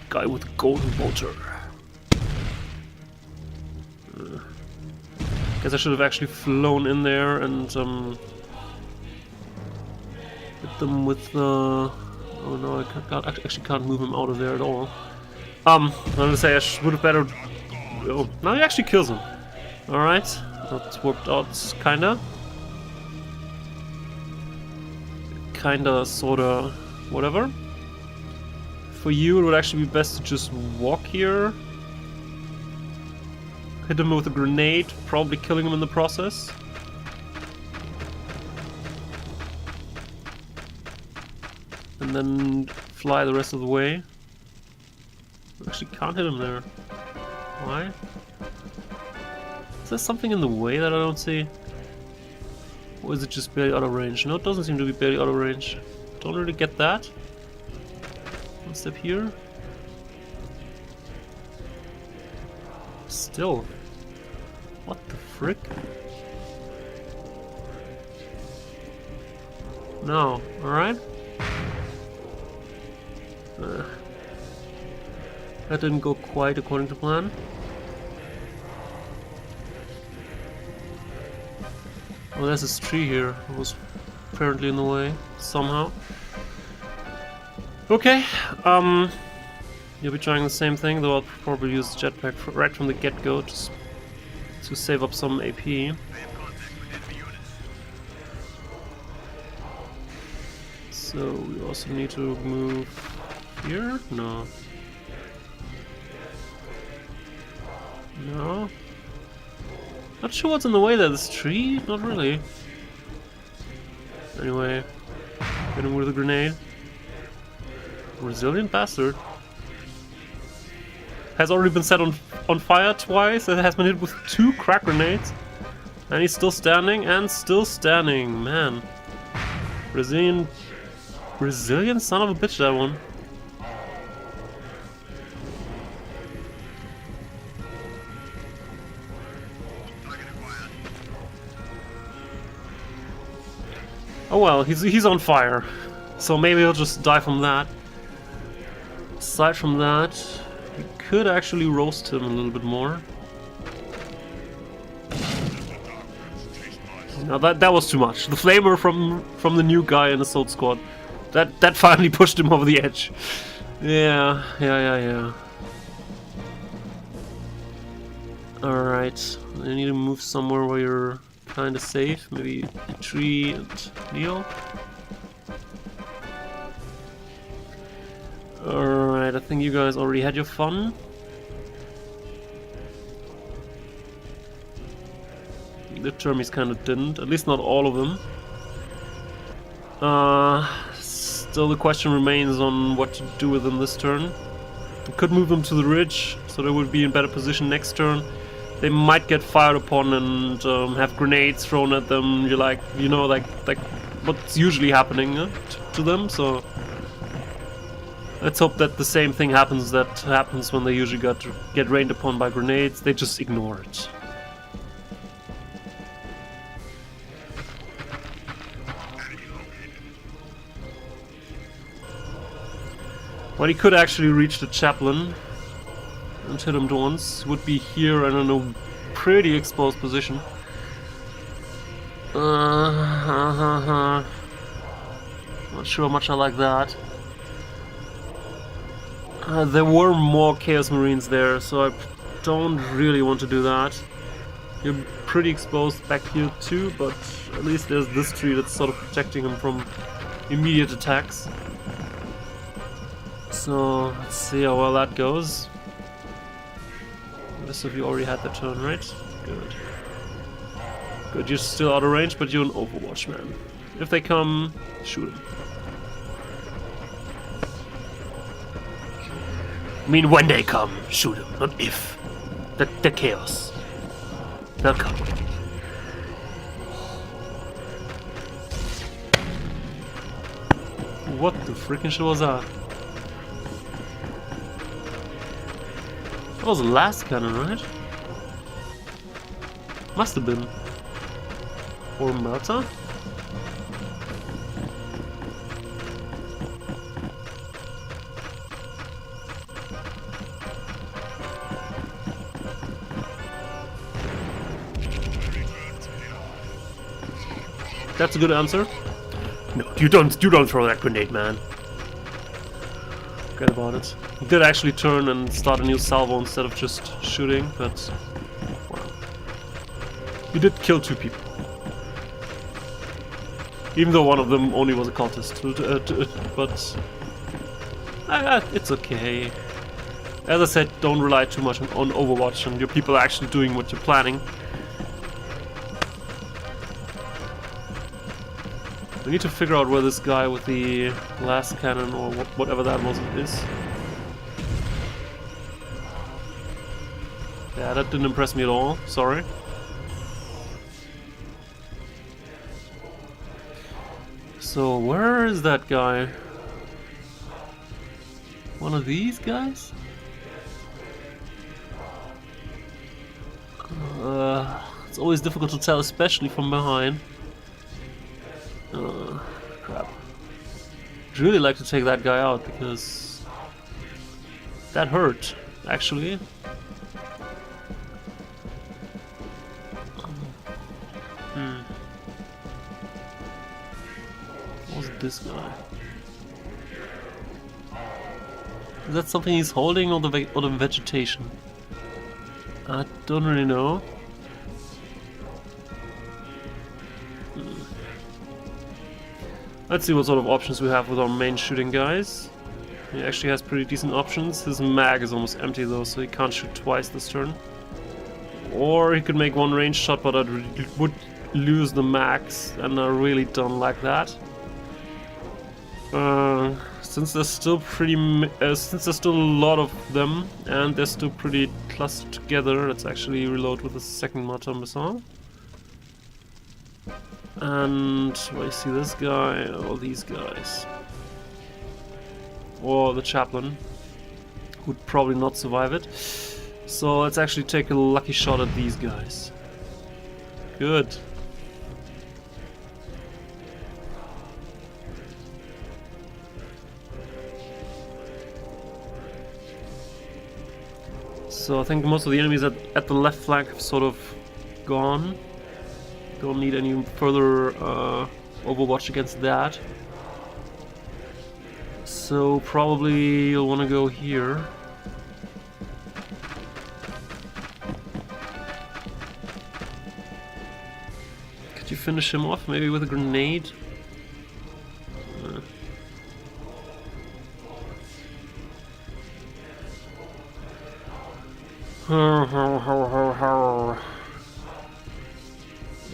Guy with golden bolter. Guess I should have actually flown in there and hit them with the... Oh no, I actually can't move him out of there at all. I'm gonna say I would have better... Oh, now he actually kills him. Alright, that worked out kinda. Kinda, sorta, whatever. For you, it would actually be best to just walk here. Hit him with a grenade, probably killing him in the process. And then fly the rest of the way. Actually can't hit him there. Why? Is there something in the way that I don't see? Or is it just barely out of range? No, it doesn't seem to be barely out of range. Don't really get that. One step here. Still. What the frick? No, alright. That didn't go quite according to plan. Oh, there's this tree here. It was apparently in the way somehow. Okay, you'll be trying the same thing, though I'll probably use the jetpack right from the get-go just to save up some AP. So we also need to move here? No. No. Not sure what's in the way there. This tree? Not really. Anyway, hit him with a grenade. Resilient bastard. Has already been set on fire twice. It has been hit with 2 crack grenades. And he's still standing and still standing. Man. Resilient son of a bitch, that one. Oh well, he's on fire. So maybe he'll just die from that. Aside from that, we could actually roast him a little bit more. Now that was too much. The flamer from the new guy in the Assault Squad. That finally pushed him over the edge. Yeah. Alright. I need to move somewhere where you're kinda safe. Maybe a tree and kneel. Alright, I think you guys already had your fun. The Termies kinda didn't, at least not all of them. Still the question remains on what to do with them this turn. We could move them to the ridge, so they would be in better position next turn. They might get fired upon and have grenades thrown at them. Like what's usually happening to them. So let's hope that the same thing happens when they usually get rained upon by grenades. They just ignore it. Well, he could actually reach the chaplain and hit him once. Would be here and in a pretty exposed position. Not sure how much I like that. There were more Chaos Marines there, so I don't really want to do that. You're pretty exposed back here too, but at least there's this tree that's sort of protecting him from immediate attacks. So, let's see how well that goes. The rest of you already had the turn, right? Good. Good, you're still out of range, but you're an Overwatch man. If they come, shoot them. I mean, when they come, shoot them, not if. The chaos. They'll come. What the freaking shit was that? That was the last cannon, right? Must have been. Or Murga? That's a good answer. No, you don't throw that grenade, man. Forget about it. He did actually turn and start a new salvo instead of just shooting, but well, you did kill 2 people. Even though one of them only was a cultist, but it's okay. As I said, don't rely too much on Overwatch and your people are actually doing what you're planning. We need to figure out where this guy with the last cannon or whatever that was is. Yeah, that didn't impress me at all. Sorry. So where is that guy? One of these guys? It's always difficult to tell, especially from behind. Crap. I'd really like to take that guy out because that hurt, actually. What was this guy? Is that something he's holding or the vegetation? I don't really know. Let's see what sort of options we have with our main shooting guys. He actually has pretty decent options. His mag is almost empty though, so he can't shoot twice this turn. Or he could make 1 range shot, but I would lose the mags, and I really don't like that. Since there's still a lot of them, and they're still pretty clustered together, let's actually reload with the second mortar missile. And where you see this guy, or these guys, or the chaplain, would probably not survive it. So let's actually take a lucky shot at these guys. Good. So I think most of the enemies at the left flank have sort of gone. Don't need any further Overwatch against that. So probably you'll want to go here. Could you finish him off maybe with a grenade?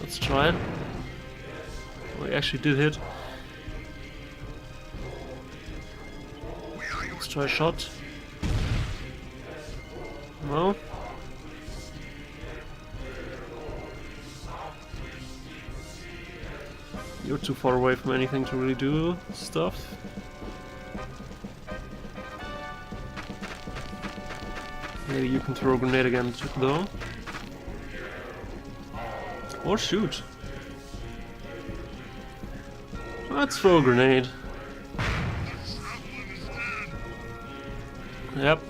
Let's try it. Well, he actually did hit. Let's try a shot. No. You're too far away from anything to really do stuff. Maybe you can throw a grenade again though. Or shoot. Let's throw a grenade. Yep,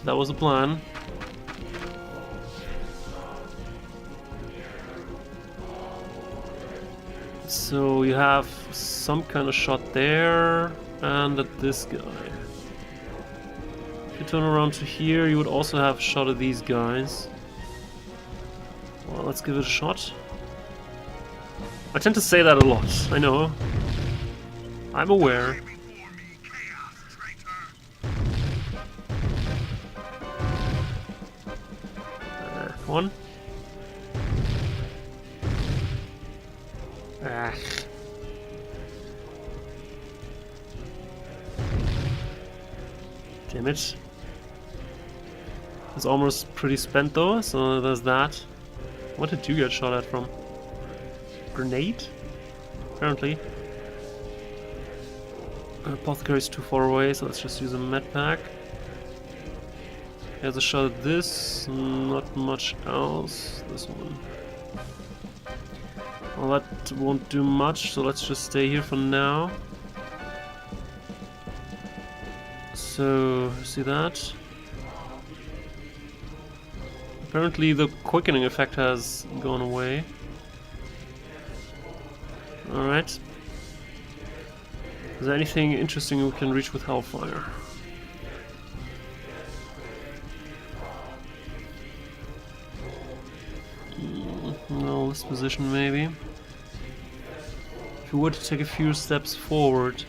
that was the plan. So you have some kind of shot there, and at this guy. If you turn around to here, you would also have a shot at these guys. Well, let's give it a shot. I tend to say that a lot, I know. I'm aware. Come on. Ah. Damn it. It's almost pretty spent though, so there's that. What did you get shot at from? Grenade? Apparently. Apothecary's too far away, so let's just use a med pack. Here's a shot at this, not much else. This one. Well, that won't do much, so let's just stay here for now. So, see that? Apparently the quickening effect has gone away. Alright. Is there anything interesting we can reach with Hellfire? No, this position maybe. If we were to take a few steps forward.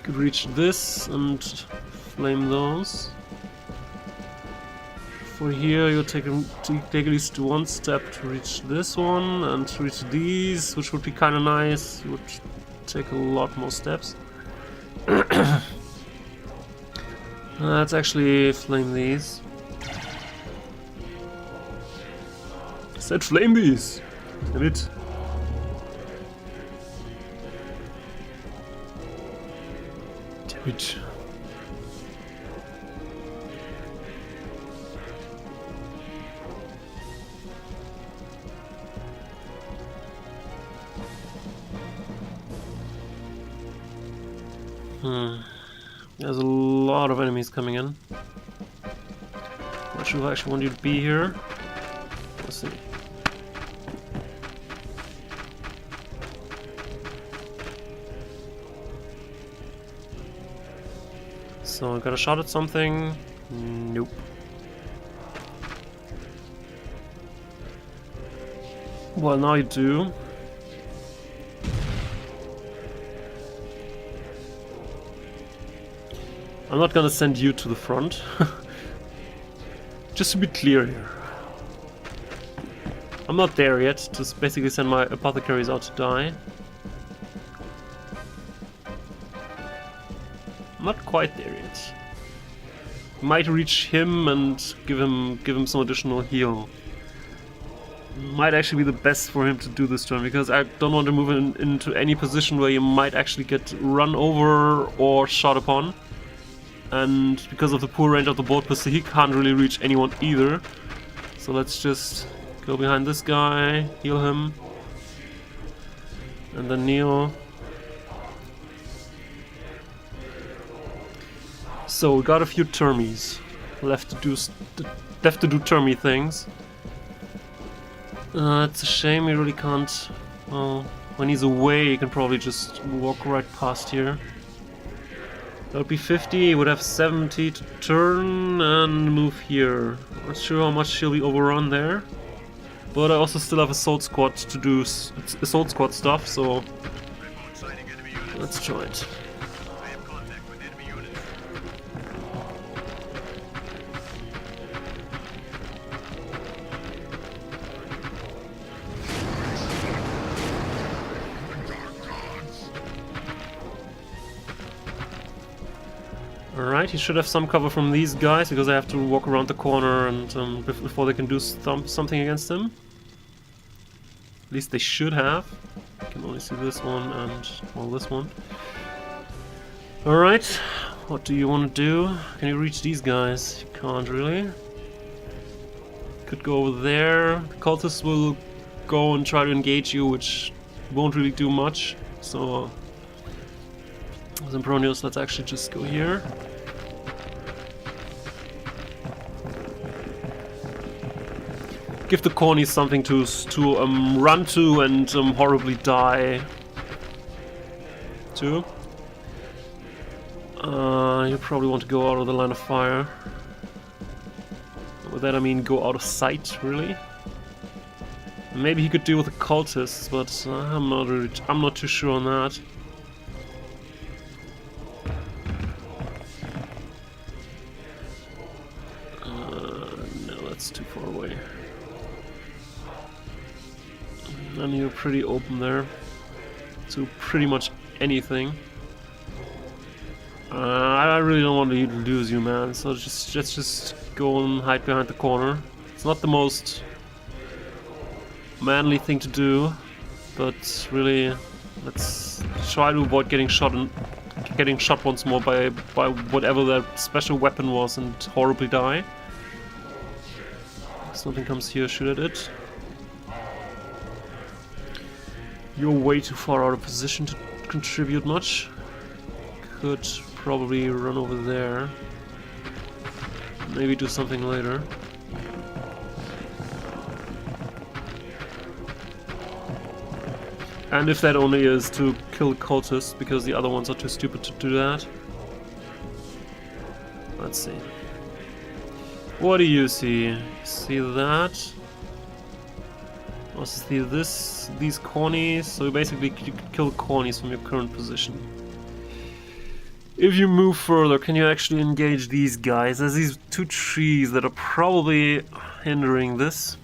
Could reach this and flame those. For here, you'll take at least one step to reach this one and to reach these, which would be kind of nice. You would take a lot more steps. Let's actually flame these. I said flame these! Damn it. Damn it. There's a lot of enemies coming in. Not sure if I actually want you to be here. Let's see. So I got a shot at something. Nope. Well, now you do. I'm not gonna send you to the front. Just to be clear here. I'm not there yet, just basically send my apothecaries out to die. I'm not quite there yet. Might reach him and give him some additional heal. Might actually be the best for him to do this turn, because I don't want to move into any position where you might actually get run over or shot upon. And because of the poor range of the bolt pistol, he can't really reach anyone either. So let's just go behind this guy, heal him. And then kneel. So we got a few termies left to do termy things. It's a shame he really can't. Well, when he's away, he can probably just walk right past here. That would be 50, he would have 70 to turn and move here. Not sure how much he'll be overrun there. But I also still have Assault Squad to do Assault Squad stuff, so let's try it. Alright, he should have some cover from these guys, because I have to walk around the corner and before they can do something against him. At least they should have. I can only see this one and, well, this one. Alright, what do you want to do? Can you reach these guys? You can't really. Could go over there. The cultists will go and try to engage you, which won't really do much. So, Zempronius, let's actually just go here. Give the cornies something to run to and horribly die to. You probably want to go out of the line of fire. With that I mean go out of sight, really. Maybe he could deal with the cultists, but I'm not too sure on that. No, that's too far away. And you're pretty open there to pretty much anything. I really don't want to lose you, man. So let's just go and hide behind the corner. It's not the most manly thing to do, but really, let's try to avoid getting shot once more by whatever that special weapon was and horribly die. If something comes here, shoot at it. You're way too far out of position to contribute much. Could probably run over there. maybe do something later. And if that only is to kill cultists, because the other ones are too stupid to do that. Let's see. What do you see? See that? Also see this, these cornies. So basically you could kill cornies from your current position. If you move further, can you actually engage these guys? There's these two trees that are probably hindering this.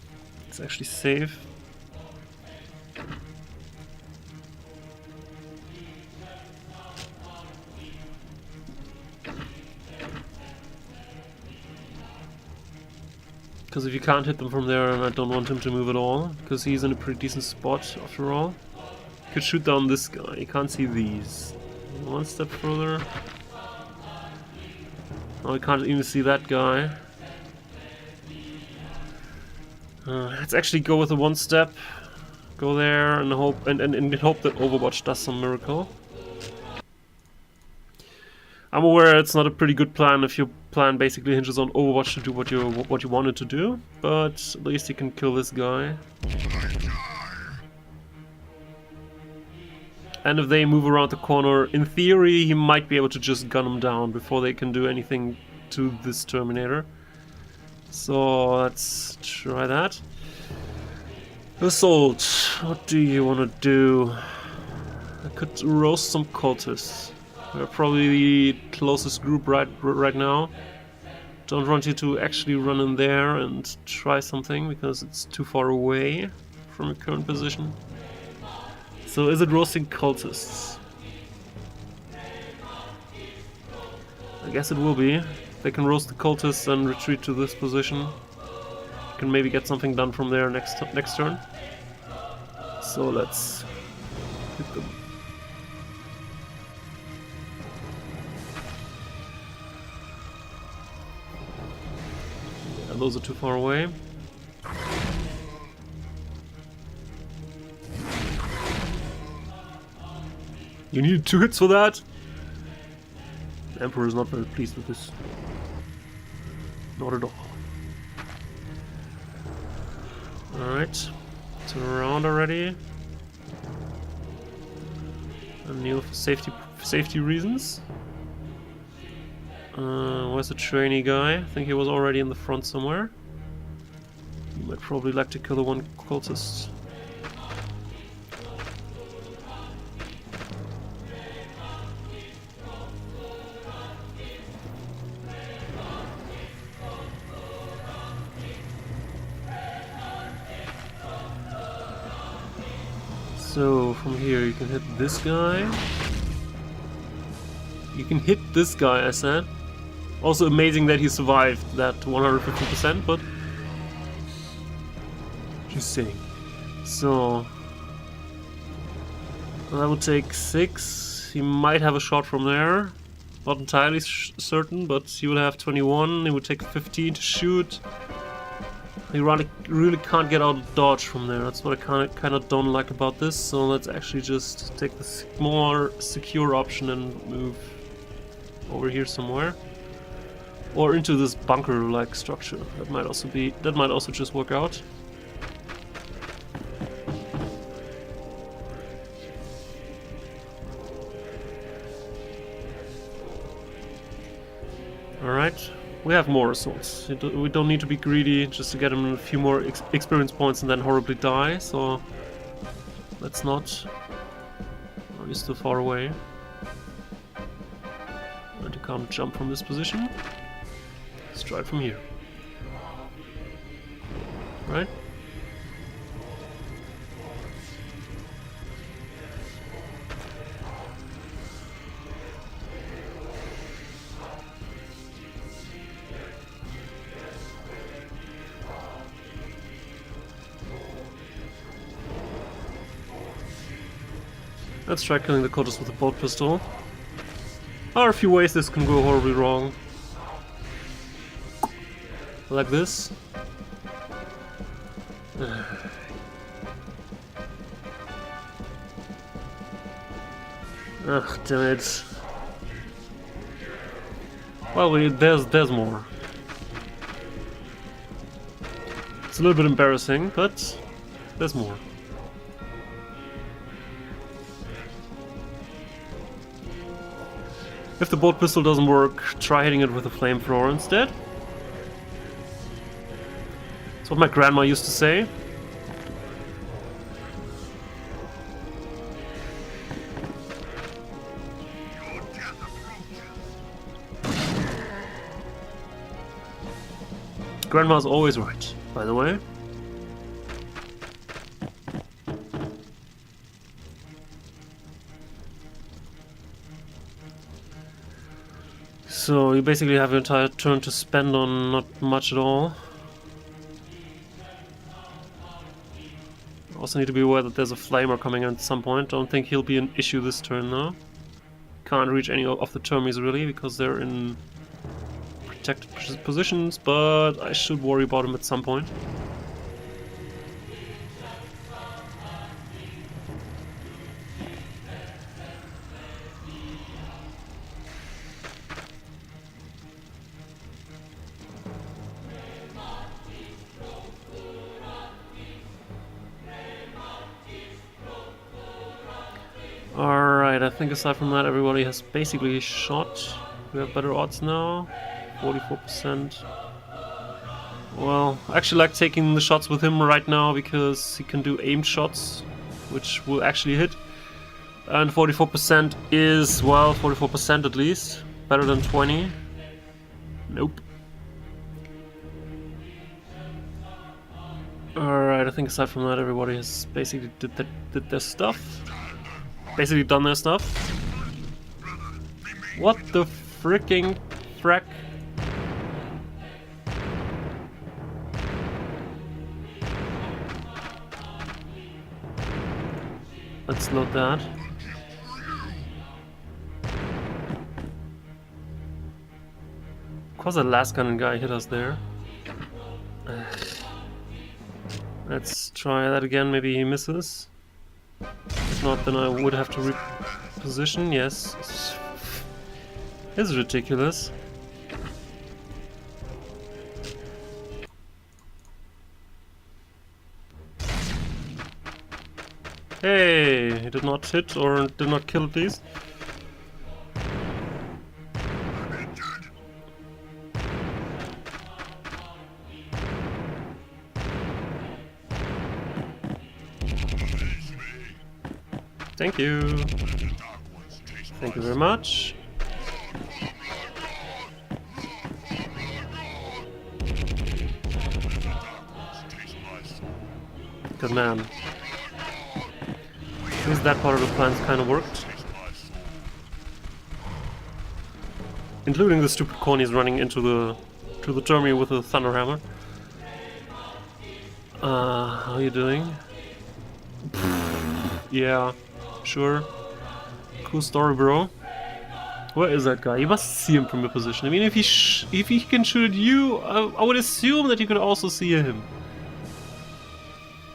It's actually safe. Because if you can't hit them from there, and I don't want him to move at all, because he's in a pretty decent spot after all. You could shoot down this guy, you can't see these. One step further. Oh, you can't even see that guy. Let's actually go with the one step. Go there and hope and hope that Overwatch does some miracle. I'm aware it's not a pretty good plan if your plan basically hinges on Overwatch to do what you wanted to do, but at least you can kill this guy. And if they move around the corner, in theory, he might be able to just gun them down before they can do anything to this Terminator. So let's try that. Assault. What do you want to do? I could roast some cultists. We're probably the closest group right now. Don't want you to actually run in there and try something because it's too far away from your current position. So is it roasting cultists? I guess it will be. If they can roast the cultists and retreat to this position, you can maybe get something done from there next turn. So let's hit them. Yeah, those are too far away. You needed 2 hits for that? The Emperor is not very pleased with this. Not at all. Alright. It's around already. And kneel for safety reasons. Where's the trainee guy? I think he was already in the front somewhere. You might probably like to kill the one cultist. So from here you can hit this guy. You can hit this guy, I said. Also amazing that he survived that 150%, but just saying. So that would take 6. He might have a shot from there. Not entirely certain, but he would have 21. He would take 15 to shoot. He really can't get out of dodge from there. That's what I kind of don't like about this. So let's actually just take the more secure option and move over here somewhere, or into this bunker-like structure. That might also just work out. All right. We have more assaults. We don't need to be greedy just to get him a few more experience points and then horribly die, so let's not. Oh, he's still far away. And you can't jump from this position. Let's try it from here. Right? Let's try killing the cultists with a bolt pistol. There are a few ways this can go horribly wrong. Like this. Ugh, damn it. Well, there's more. It's a little bit embarrassing, but there's more. If the bolt pistol doesn't work, try hitting it with a flamethrower instead. That's what my grandma used to say. Grandma's always right, by the way. So you basically have your entire turn to spend on not much at all. Also need to be aware that there's a flamer coming in at some point. Don't think he'll be an issue this turn though. Can't reach any of the termies really because they're in protected positions, but I should worry about him at some point. Alright, I think aside from that everybody has basically shot. We have better odds now. 44%. Well, I actually like taking the shots with him right now because he can do aimed shots, which will actually hit. And 44% is, well, 44% at least. Better than 20. Nope. Alright, I think aside from that everybody has basically did their stuff. Basically done their stuff. What the fricking frack? Let's load that. Of course that last cannon guy hit us there. Let's try that again, maybe he misses. If not, then I would have to reposition, yes. It's ridiculous. Hey, he did not hit or did not kill at least. Thank you. Thank you very much. Good man. At least that part of the plans kind of worked. Including the stupid cornies running into the terminal with a thunder hammer. How are you doing? Yeah, sure. Cool story, bro. Where is that guy? You must see him from your position. I mean, if he can shoot at you, I would assume that you could also see him.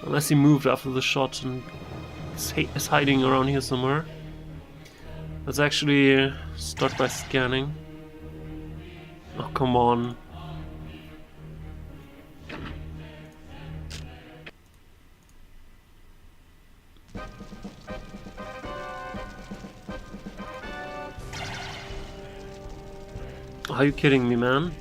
Unless he moved after the shot and is hiding around here somewhere. Let's actually start by scanning. Oh, come on. Are you kidding me, man?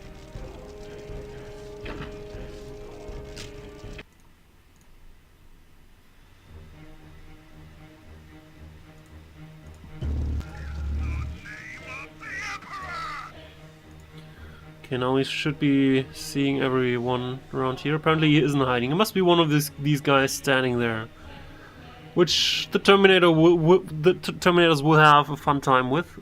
Okay, now we should be seeing everyone around here. Apparently he isn't hiding. It must be one of these guys standing there. Which the Terminator the Terminators will have a fun time with.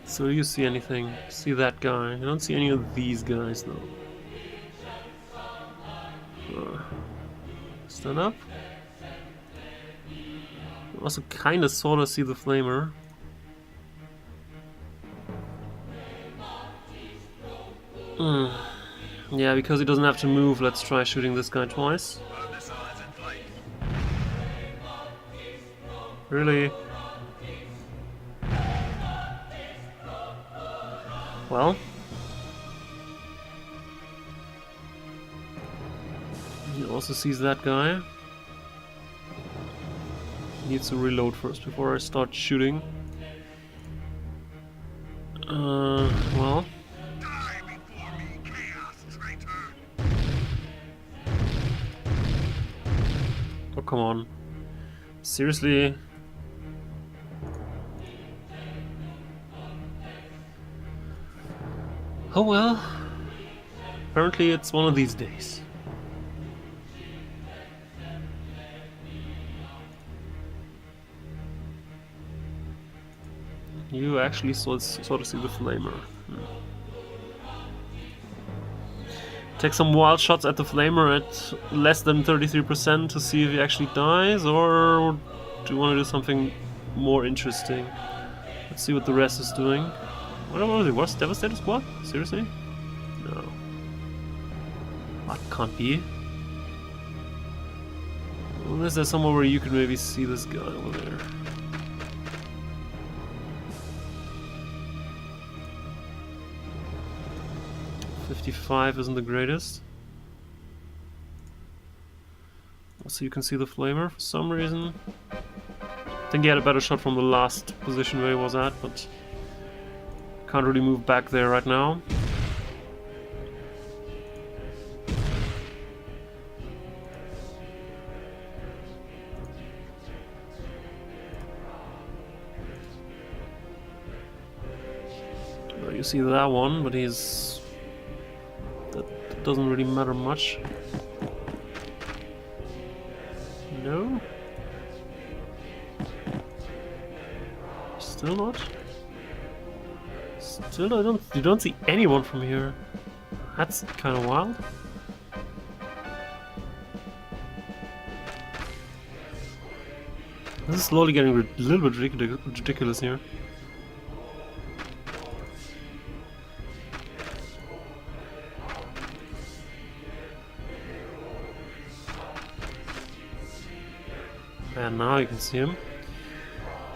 So do you see anything? See that guy? I don't see any of these guys though. Stand up. Also kinda sorta see the flamer. Yeah, because he doesn't have to move, let's try shooting this guy twice. Really? Well. Also sees that guy. Needs to reload first before I start shooting. Well. Oh, come on. Seriously? Oh well. Apparently it's one of these days. You actually sort of see the flamer. Take some wild shots at the flamer at less than 33% to see if he actually dies, or do you want to do something more interesting? Let's see what the rest is doing. What was it? What's Devastator Squad? Seriously? No. That can't be. Unless there's somewhere where you can maybe see this guy over there. .55 isn't the greatest. So you can see the flamer for some reason. I think he had a better shot from the last position where he was at, but can't really move back there right now. Well, you see that one, but he's... that doesn't really matter much. No? Still not? Still you don't see anyone from here. That's kind of wild. This is slowly getting a little bit ridiculous here. And now you can see him.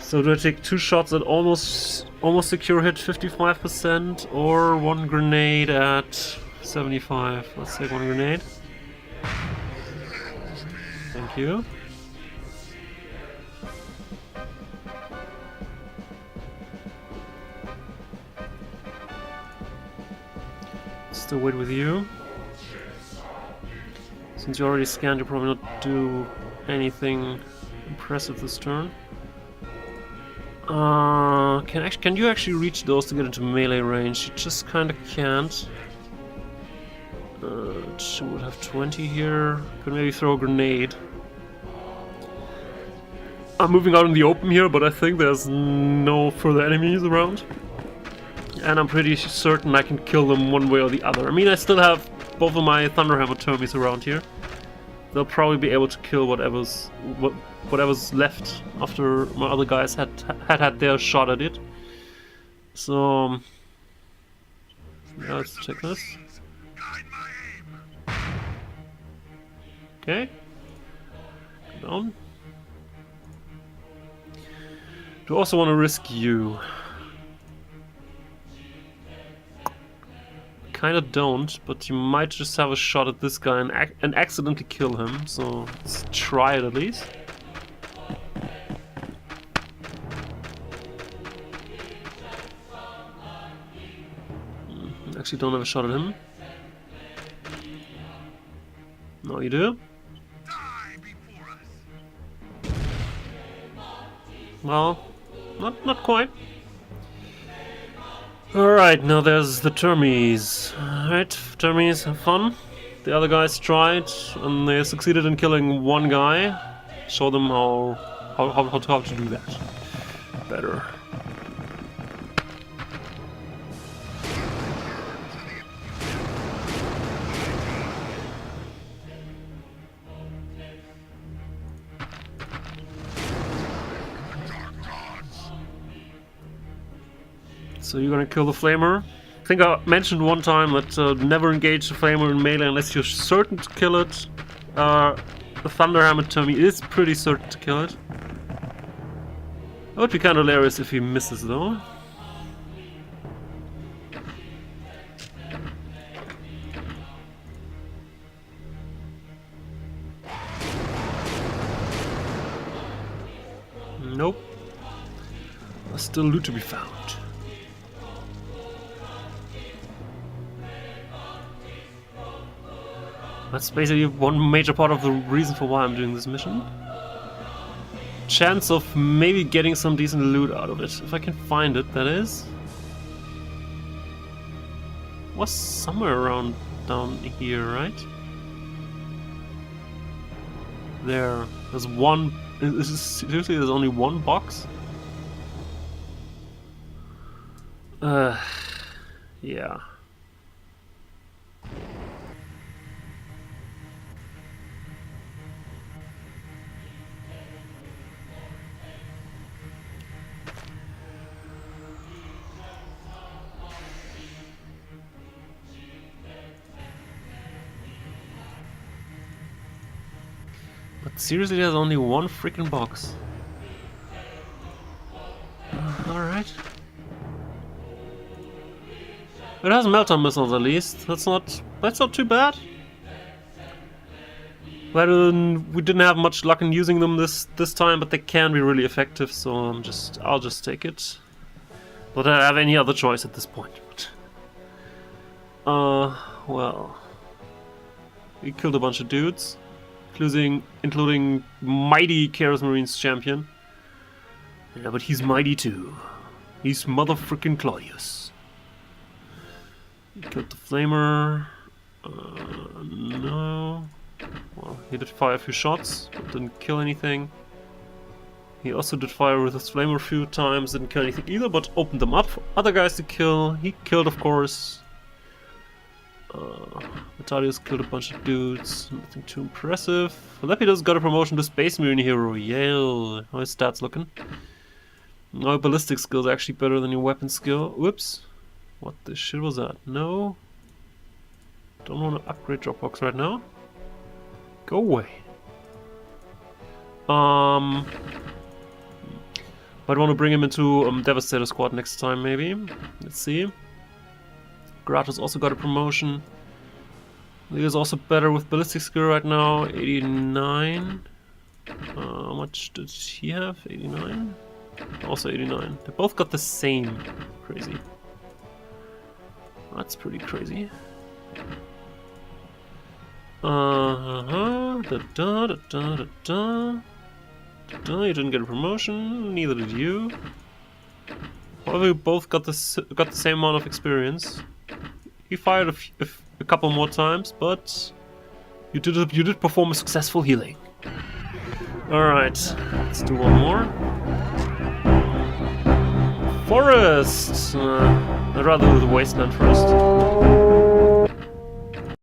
So do I take 2 shots at almost secure hit 55%, or 1 grenade at 75? Let's take 1 grenade. Thank you. Still wait with you. Since you already scanned, you'll probably not do anything impressive this turn. Can you actually reach those to get into melee range? You just kind of can't. She would have 20 here. Could maybe throw a grenade. I'm moving out in the open here, but I think there's no further enemies around. And I'm pretty certain I can kill them one way or the other. I mean, I still have both of my Thunderhammer Termies around here. They'll probably be able to kill whatever's left after my other guys had their shot at it. So yeah, let's check this. Okay. Go down. Do I also want to risk you? Kinda don't, but you might just have a shot at this guy and accidentally kill him, so let's try it at least. Actually don't have a shot at him. No, you do? Well, not quite. Alright, now there's the Termies. Alright, Termies have fun. The other guys tried, and they succeeded in killing one guy. Show them how to do that better. So you're gonna kill the flamer. I think I mentioned one time that never engage the flamer in melee unless you're certain to kill it. The Thunderhammer Termy is pretty certain to kill it. It would be kind of hilarious if he misses though. still loot to be found. That's basically one major part of the reason for why I'm doing this mission. Chance of maybe getting some decent loot out of it. If I can find it, that is. Was somewhere around down here, right? There's one. Seriously, there's only one box? Yeah. But seriously, there's only one freaking box. Alright. It has meltdown missiles at least. That's not too bad. But we didn't have much luck in using them this time, but they can be really effective, so I'll just take it. Don't have any other choice at this point. Well, we killed a bunch of dudes, including mighty Chaos Marines champion. Yeah, but he's mighty too. He's motherfucking Claudius. He killed the flamer. No. Well, he did fire a few shots, but didn't kill anything. He also did fire with his flamer a few times, didn't kill anything either, but opened them up for other guys to kill. He killed, of course. Metalius killed a bunch of dudes, nothing too impressive. Lepidos got a promotion to Space Marine Hero, yay! How his stats looking? No, ballistic skill is actually better than your weapon skill. Whoops. What the shit was that? No. Don't want to upgrade Dropbox right now. Go away. Might want to bring him into Devastator Squad next time, maybe. Let's see. Gratos also got a promotion. He is also better with ballistic skill right now. 89. How much did he have? 89? Also 89. They both got the same. Crazy. That's pretty crazy. You didn't get a promotion, neither did you. However, you both got the same amount of experience. You fired a couple more times, but you did perform a successful healing. All right, let's do one more. Forest. I'd rather do the wasteland first.